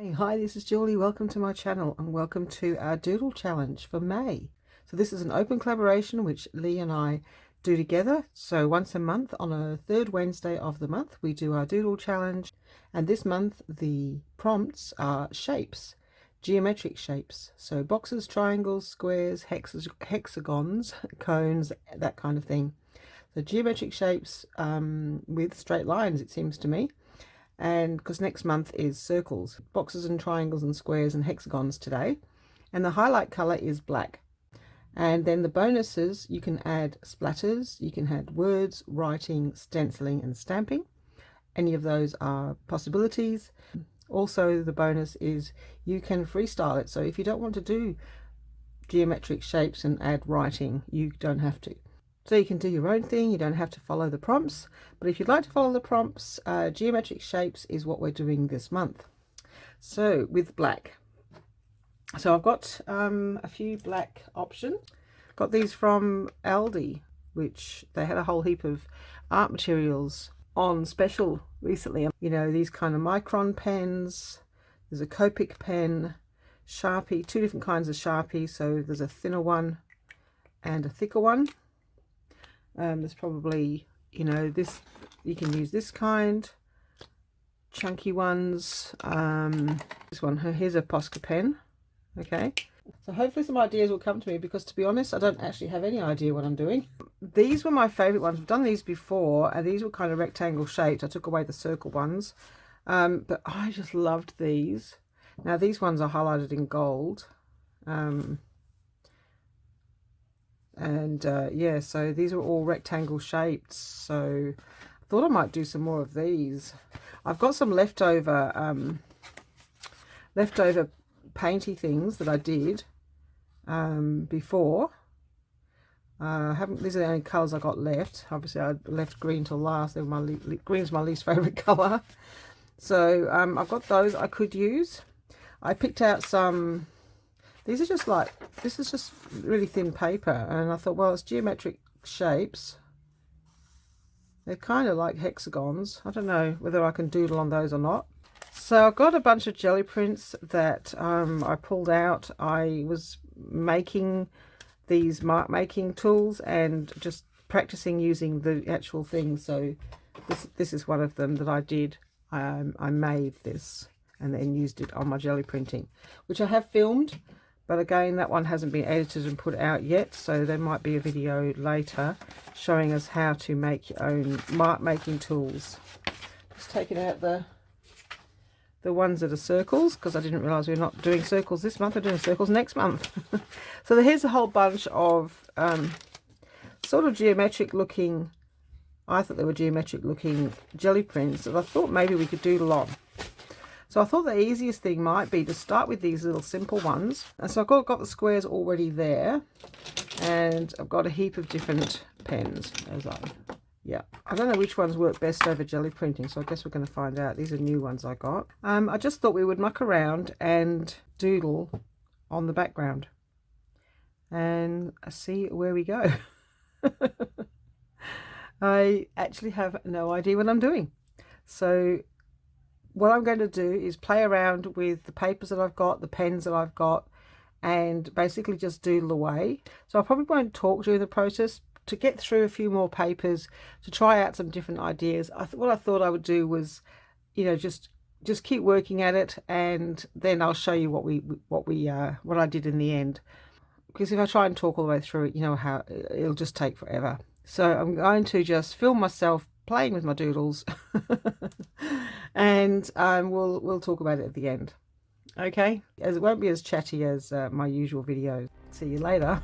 Hey, hi, this is Julie. Welcome to my channel and welcome to our doodle challenge for May. So this is an open collaboration which Leigh and I do together. So once a month on a third Wednesday of the month we do our doodle challenge, and this month the prompts are shapes, geometric shapes. So boxes, triangles, squares, hexagons, cones, that kind of thing. So geometric shapes with straight lines, it seems to me. And because next month is circles, boxes and triangles and squares and hexagons today, and the highlight color is black. And then the bonuses, you can add splatters, you can add words, writing, stenciling and stamping. Any of those are possibilities. Also the bonus is you can freestyle it, so if you don't want to do geometric shapes and add writing, you don't have to. So you can do your own thing, you don't have to follow the prompts, but if you'd like to follow the prompts, geometric shapes is what we're doing this month. So with black, so I've got a few black options. Got these from Aldi, which they had a whole heap of art materials on special recently. You know, these kind of micron pens, there's a Copic pen, Sharpie, two different kinds of Sharpie, so there's a thinner one and a thicker one. There's probably, you know, this, you can use this kind, chunky ones. This one, here's a Posca pen. Okay, so hopefully some ideas will come to me, because to be honest I don't actually have any idea what I'm doing. These were my favorite ones. I've done these before and these were kind of rectangle shaped. I took away the circle ones, but I just loved these. Now these ones are highlighted in gold. Yeah, so these are all rectangle shaped, so I thought I might do some more of these. I've got some leftover painty things that I did before. These are the only colours I got left. Obviously I left green till last. They were green's my least favourite colour, so I've got those I could use. I picked out some. These are just like, this is just really thin paper, and I thought, well, it's geometric shapes. They're kind of like hexagons. I don't know whether I can doodle on those or not. So I've got a bunch of jelly prints that I pulled out. I was making these mark making tools and just practicing using the actual thing. So this is one of them that I did. I made this and then used it on my jelly printing, which I have filmed. But again, that one hasn't been edited and put out yet, so there might be a video later showing us how to make your own mark making tools. Just taking out the ones that are circles, because I didn't realise we're not doing circles this month, we're doing circles next month. So here's a whole bunch of sort of geometric looking, I thought they were geometric looking jelly prints that I thought maybe we could doodle on. So I thought the easiest thing might be to start with these little simple ones. And so I've got the squares already there. And I've got a heap of different pens. I don't know which ones work best over jelly printing, so I guess we're going to find out. These are new ones I got. I just thought we would muck around and doodle on the background. And see where we go. I actually have no idea what I'm doing. So what I'm going to do is play around with the papers that I've got, the pens that I've got, and basically just doodle away. So I probably won't talk during the process, to get through a few more papers, to try out some different ideas. What I thought I would do was, you know, just keep working at it, and then I'll show you what I did in the end. Because if I try and talk all the way through it, you know how it'll just take forever. So I'm going to just film myself playing with my doodles and we'll talk about it at the end. Okay, as it won't be as chatty as my usual video. See you later.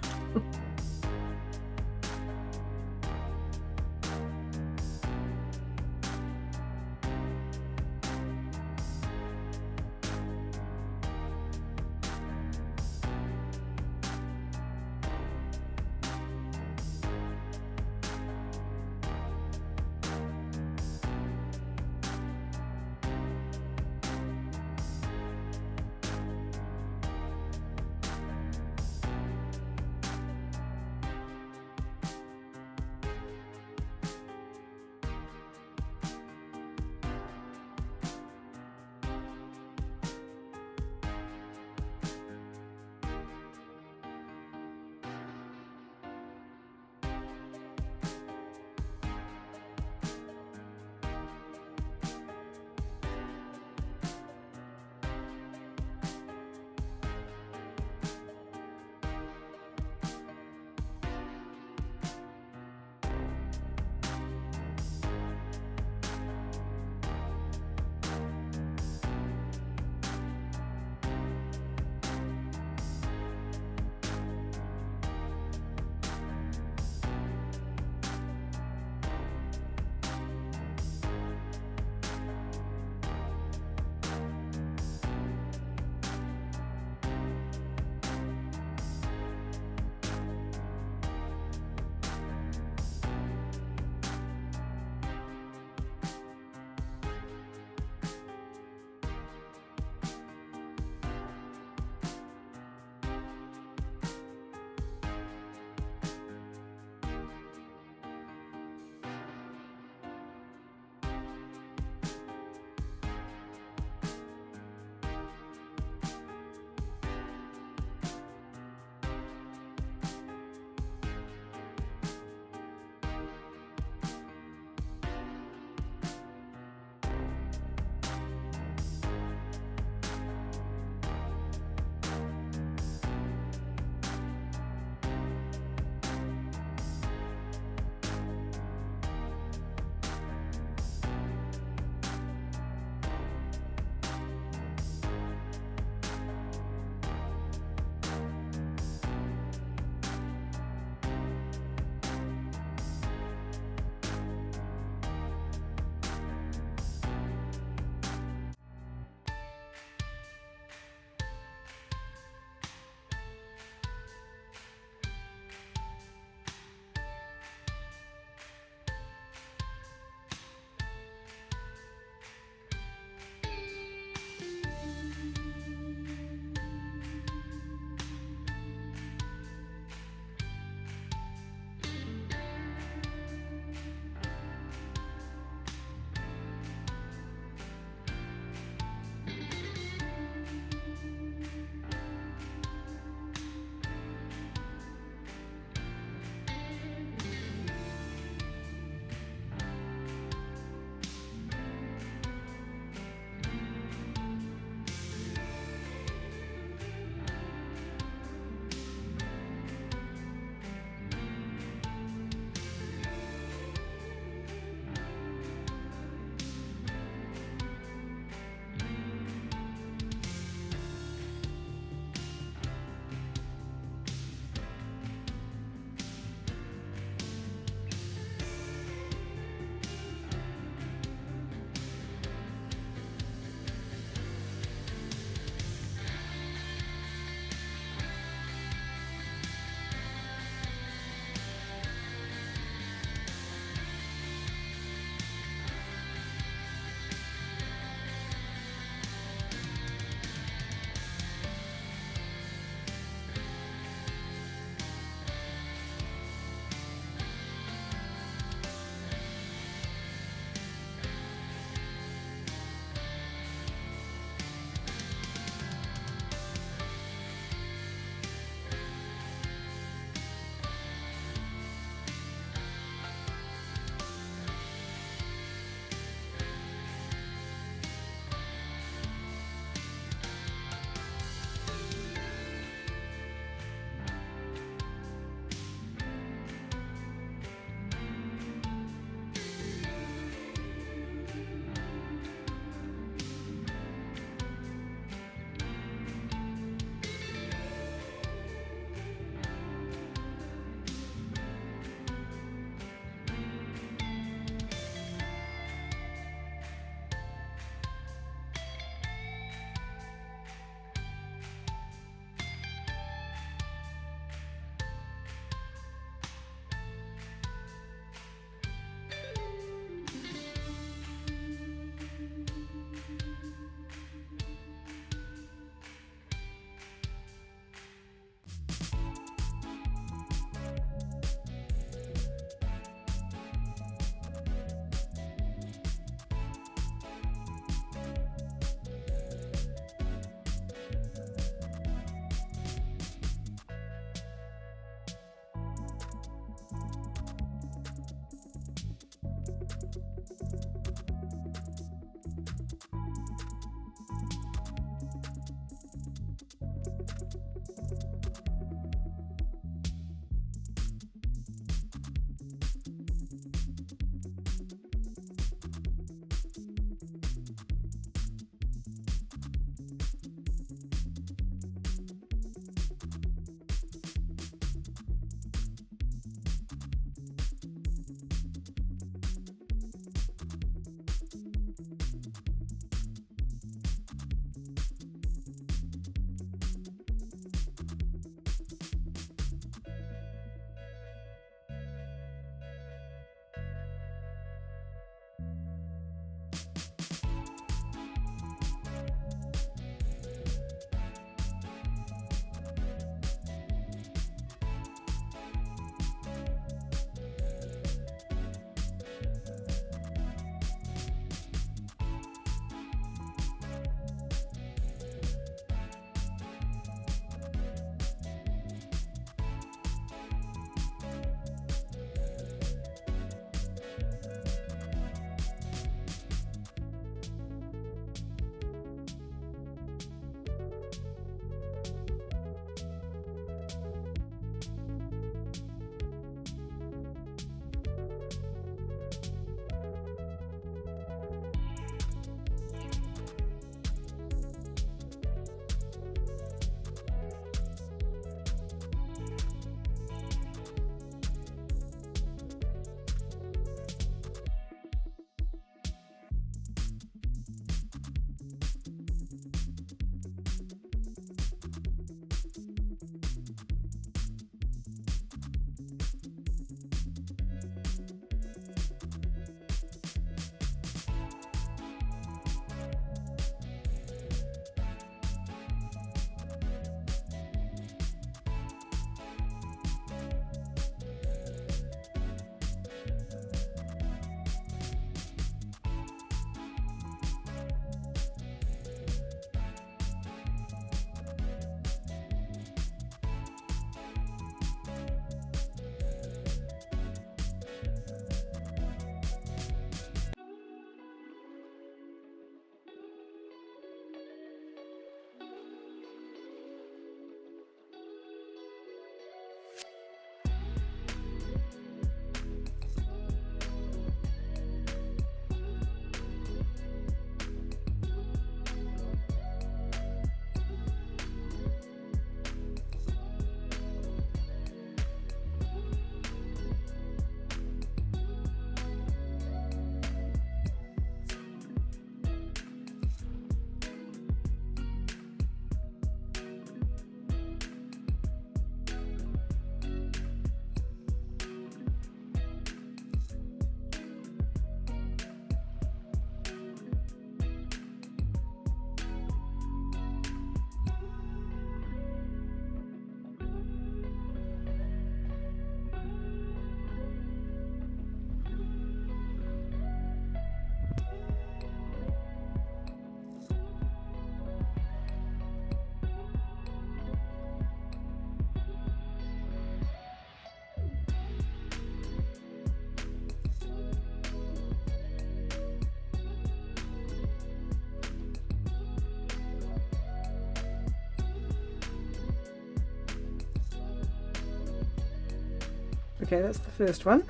Okay, that's the first one.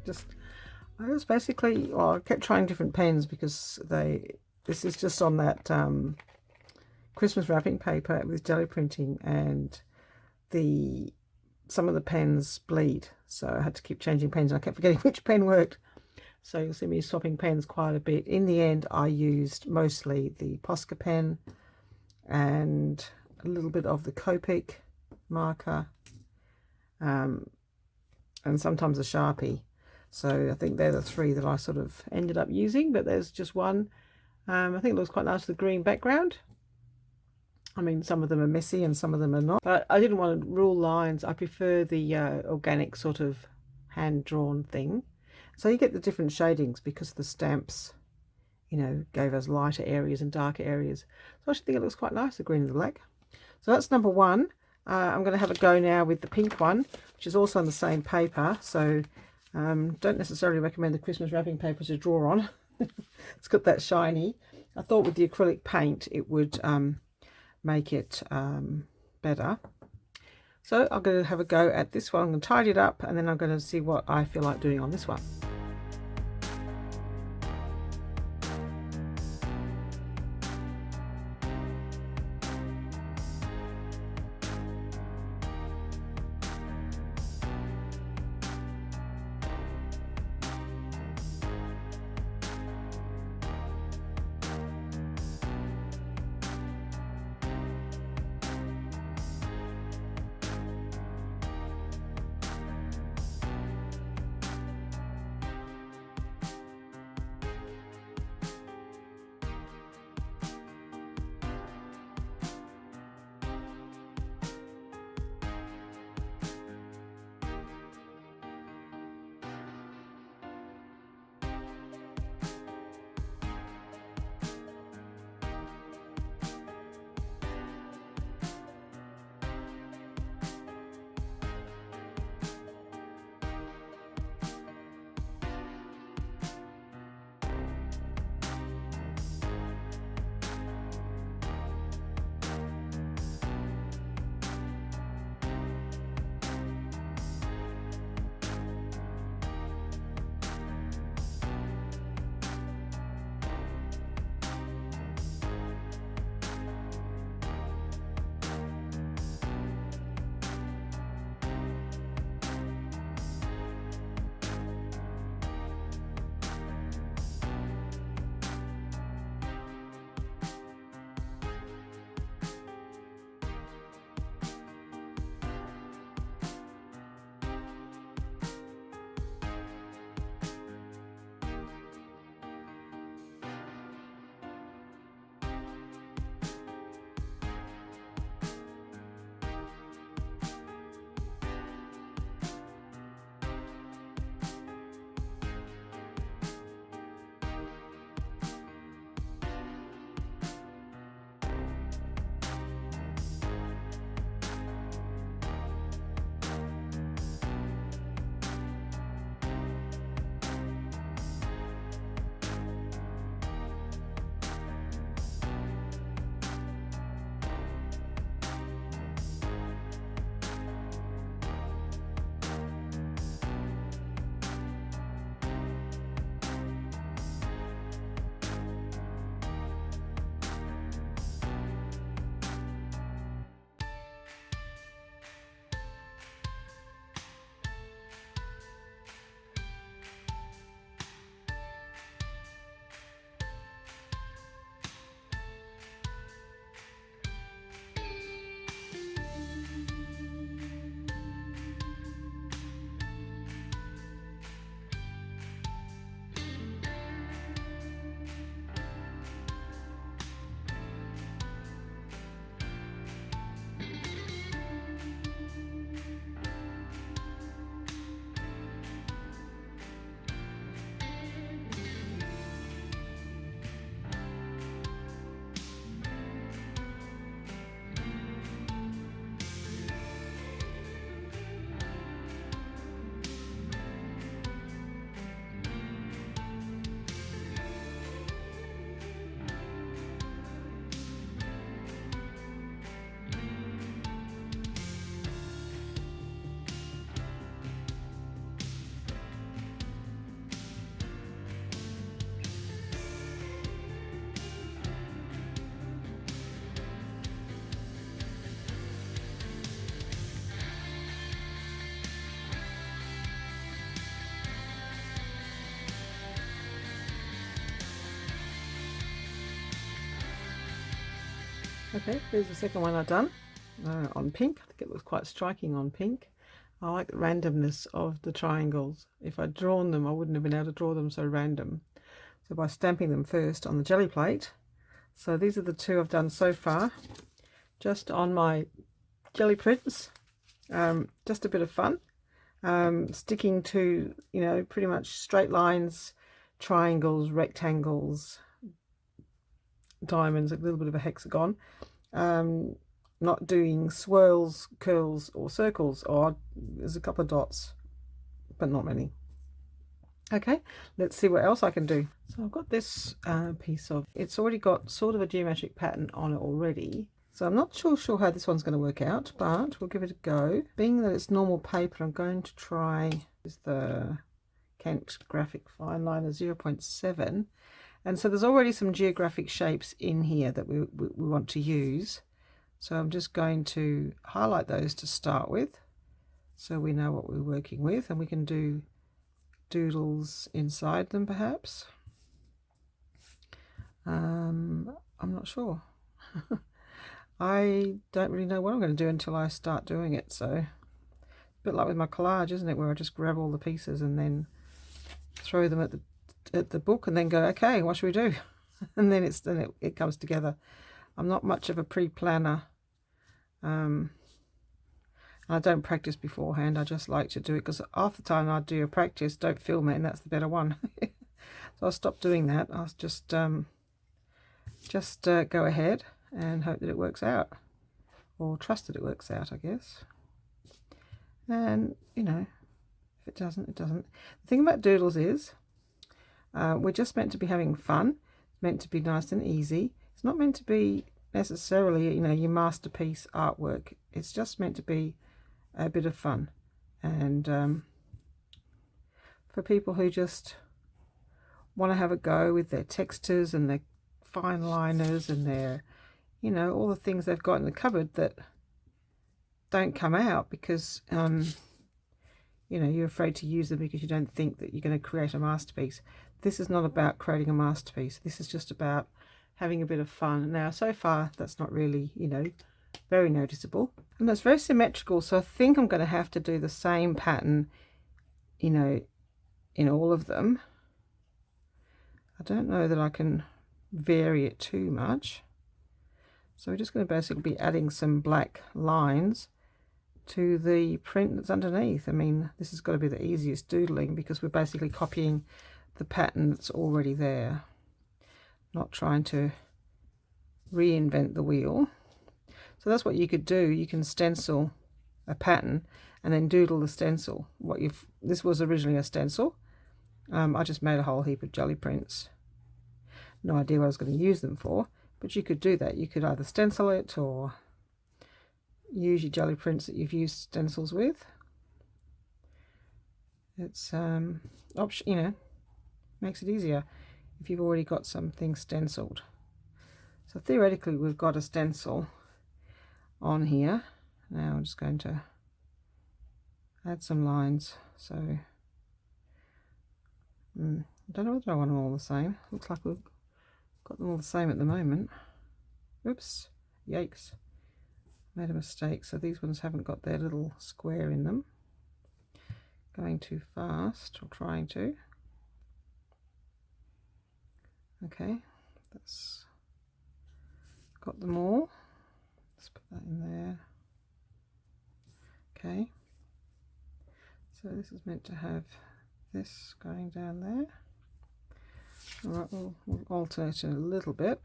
I was basically, well, I kept trying different pens because this is just on that Christmas wrapping paper with jelly printing, and some of the pens bleed, so I had to keep changing pens and I kept forgetting which pen worked. So you'll see me swapping pens quite a bit. In the end, I used mostly the Posca pen and a little bit of the Copic marker, and sometimes a Sharpie. So I think they're the three that I sort of ended up using, but there's just one. I think it looks quite nice with the green background. I mean, some of them are messy and some of them are not, but I didn't want to rule lines. I prefer the organic sort of hand-drawn thing. So you get the different shadings because the stamps, you know, gave us lighter areas and darker areas. So I actually think it looks quite nice, the green and the black. So that's number one. I'm going to have a go now with the pink one, which is also on the same paper. So don't necessarily recommend the Christmas wrapping paper to draw on. It's got that shiny. I thought with the acrylic paint it would make it better. So I'm going to have a go at this one. I'm going to tidy it up and then I'm going to see what I feel like doing on this one. Okay, there's the second one I've done on pink. I think it was quite striking on pink. I like the randomness of the triangles. If I'd drawn them, I wouldn't have been able to draw them so random. So by stamping them first on the jelly plate. So these are the two I've done so far, just on my jelly prints. Just a bit of fun. Sticking to, you know, pretty much straight lines, triangles, rectangles, diamonds, a little bit of a hexagon. Not doing swirls, curls, or circles, or there's a couple of dots, but not many. Okay, let's see what else I can do. So I've got this piece of, it's already got sort of a geometric pattern on it already. So I'm not sure how this one's going to work out, but we'll give it a go. Being that it's normal paper, I'm going to try the Kent Graphic Fine Liner 0.7. And so there's already some geographic shapes in here that we want to use. So I'm just going to highlight those to start with, so we know what we're working with, and we can do doodles inside them perhaps. I'm not sure. I don't really know what I'm going to do until I start doing it. So a bit like with my collage, isn't it, where I just grab all the pieces and then throw them at the book and then go, okay, what should we do? And then it comes together. I'm not much of a pre-planner. I don't practice beforehand. I just like to do it because half the time I do a practice, don't film it, and that's the better one. So I'll stop doing that. I'll just go ahead and hope that it works out, or trust that it works out, I guess. And you know, if it doesn't, it doesn't. The thing about doodles is we're just meant to be having fun. It's meant to be nice and easy. It's not meant to be necessarily, you know, your masterpiece artwork. It's just meant to be a bit of fun, and for people who just want to have a go with their textures and their fine liners and their, you know, all the things they've got in the cupboard that don't come out because you know, you're afraid to use them because you don't think that you're going to create a masterpiece. This is not about creating a masterpiece. This is just about having a bit of fun. Now, so far, that's not really, you know, very noticeable. And it's very symmetrical, so I think I'm going to have to do the same pattern, you know, in all of them. I don't know that I can vary it too much. So we're just going to basically be adding some black lines to the print that's underneath. I mean, this has got to be the easiest doodling because we're basically copying the pattern that's already there, not trying to reinvent the wheel. So that's what you could do. You can stencil a pattern and then doodle the stencil. This was originally a stencil. I just made a whole heap of jelly prints. No idea what I was going to use them for, but you could do that. You could either stencil it or use your jelly prints that you've used stencils with. It's option, you know, makes it easier if you've already got something stenciled. So theoretically we've got a stencil on here. Now I'm just going to add some lines. So I don't know whether I want them all the same. Looks like we've got them all the same at the moment. Oops, yikes, made a mistake. So these ones haven't got their little square in them. Going too fast, or trying to. Okay, that's got them all. Let's put that in there. Okay, so this is meant to have this going down there. All right, we'll alternate it a little bit.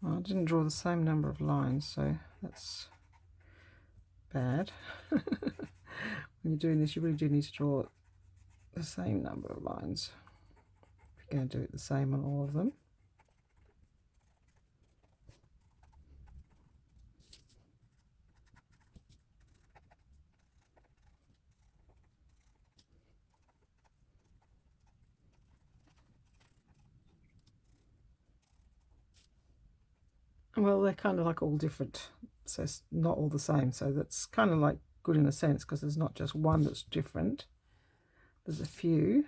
Well, I didn't draw the same number of lines, so that's bad. when you're doing this, you really do need to draw the same number of lines. If you're going to do it the same on all of them. Well, they're kind of like all different, so it's not all the same. So that's kind of like good in a sense, because there's not just one that's different. There's a few.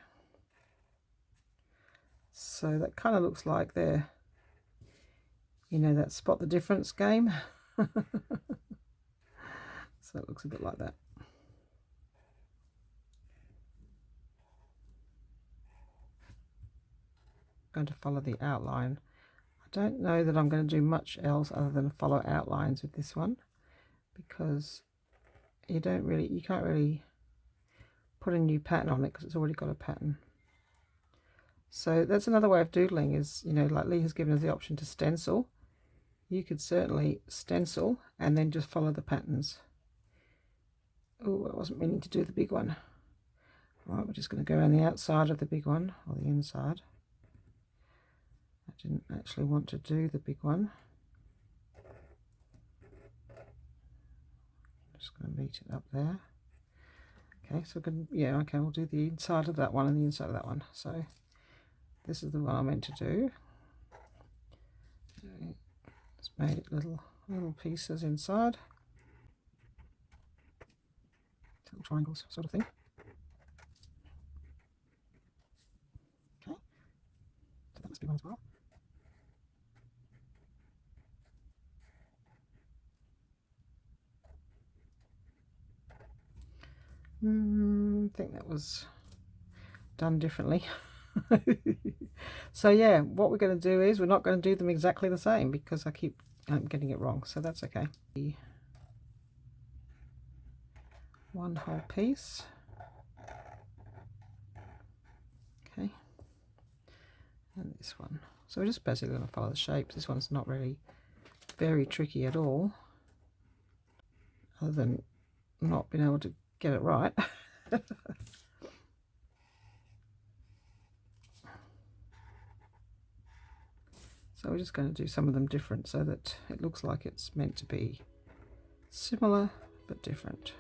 So that kind of looks like they're, you know, that spot the difference game. So it looks a bit like that. I'm going to follow the outline. I don't know that I'm going to do much else other than follow outlines with this one, because you can't really put a new pattern on it because it's already got a pattern. So that's another way of doodling, is, you know, like Leigh has given us the option to stencil. You could certainly stencil and then just follow the patterns. Oh, I wasn't meaning to do the big one. Right, we're just going to go around the outside of the big one, or the inside. I didn't actually want to do the big one. I'm just going to meet it up there. Okay, so yeah, okay, we'll do the inside of that one and the inside of that one. So this is the one I meant to do. Just made it little pieces inside, little triangles sort of thing. Okay, so that must be one as well. I think that was done differently. So yeah, what we're going to do is we're not going to do them exactly the same, because I keep getting it wrong, so that's okay. One whole piece. Okay, and this one. So we're just basically going to follow the shapes. This one's not really very tricky at all, other than not being able to get it right. So we're just going to do some of them different so that it looks like it's meant to be similar but different.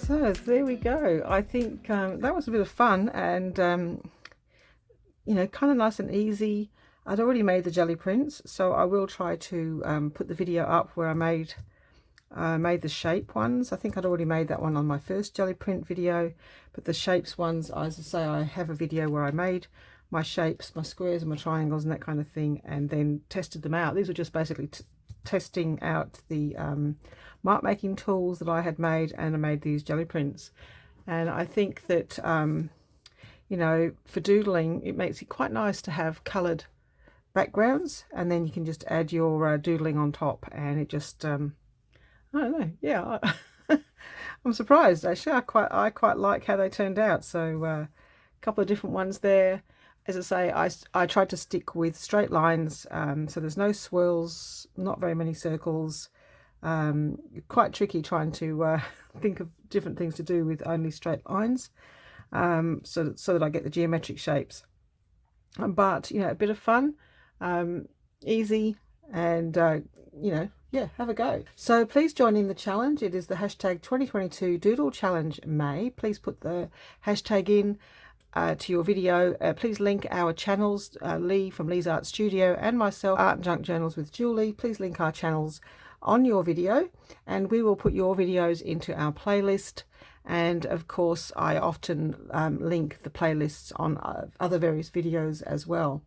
So there we go. I think that was a bit of fun, and you know, kind of nice and easy. I'd already made the jelly prints, so I will try to put the video up where I made the shape ones. I think I'd already made that one on my first jelly print video, but the shapes ones, as I say, I have a video where I made my shapes, my squares and my triangles and that kind of thing, and then tested them out. These were just basically testing out the mark making tools that I had made, and I made these jelly prints. And I think that you know, for doodling, it makes it quite nice to have coloured backgrounds, and then you can just add your doodling on top, and it just I don't know, yeah. I'm surprised actually. I quite like how they turned out. So couple of different ones there. As I say, I tried to stick with straight lines, so there's no swirls, not very many circles. Quite tricky trying to think of different things to do with only straight lines, so that I get the geometric shapes. But you know, a bit of fun, easy, and you know, yeah, have a go. So please join in the challenge. It is the hashtag 2022 Doodle Challenge May. Please put the hashtag in to your video. Please link our channels, Leigh from Leigh's Art Studio and myself, Art and Junk Journals with Julie. Please link our channels on your video, and we will put your videos into our playlist. And of course, I often link the playlists on other various videos as well.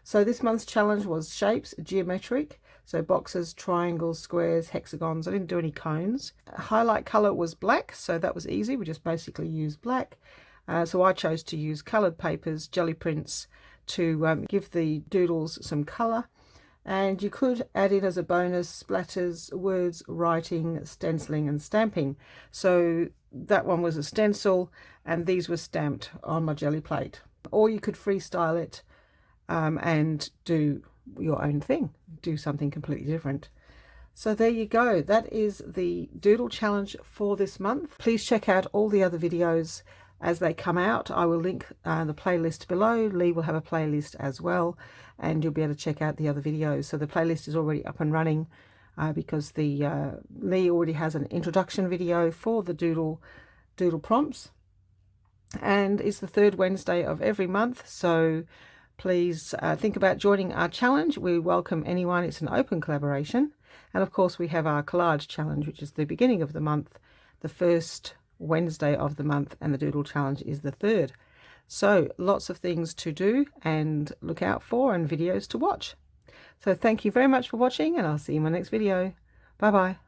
So this month's challenge was shapes, geometric, so boxes, triangles, squares, hexagons. I didn't do any cones. Highlight color was black, so that was easy. We just basically used black. So I chose to use coloured papers, jelly prints, to give the doodles some colour. And you could add in as a bonus splatters, words, writing, stenciling and stamping. So that one was a stencil and these were stamped on my jelly plate. Or you could freestyle it and do your own thing, do something completely different. So there you go. That is the Doodle Challenge for this month. Please check out all the other videos as they come out. I will link the playlist below. Leigh will have a playlist as well, and you'll be able to check out the other videos. So the playlist is already up and running because the Leigh already has an introduction video for the doodle prompts, and it's the third Wednesday of every month. So please think about joining our challenge. We welcome anyone. It's an open collaboration. And of course we have our collage challenge, which is the beginning of the month, the first Wednesday of the month, and the Doodle Challenge is the third. So lots of things to do and look out for, and videos to watch. So thank you very much for watching, and I'll see you in my next video. Bye bye.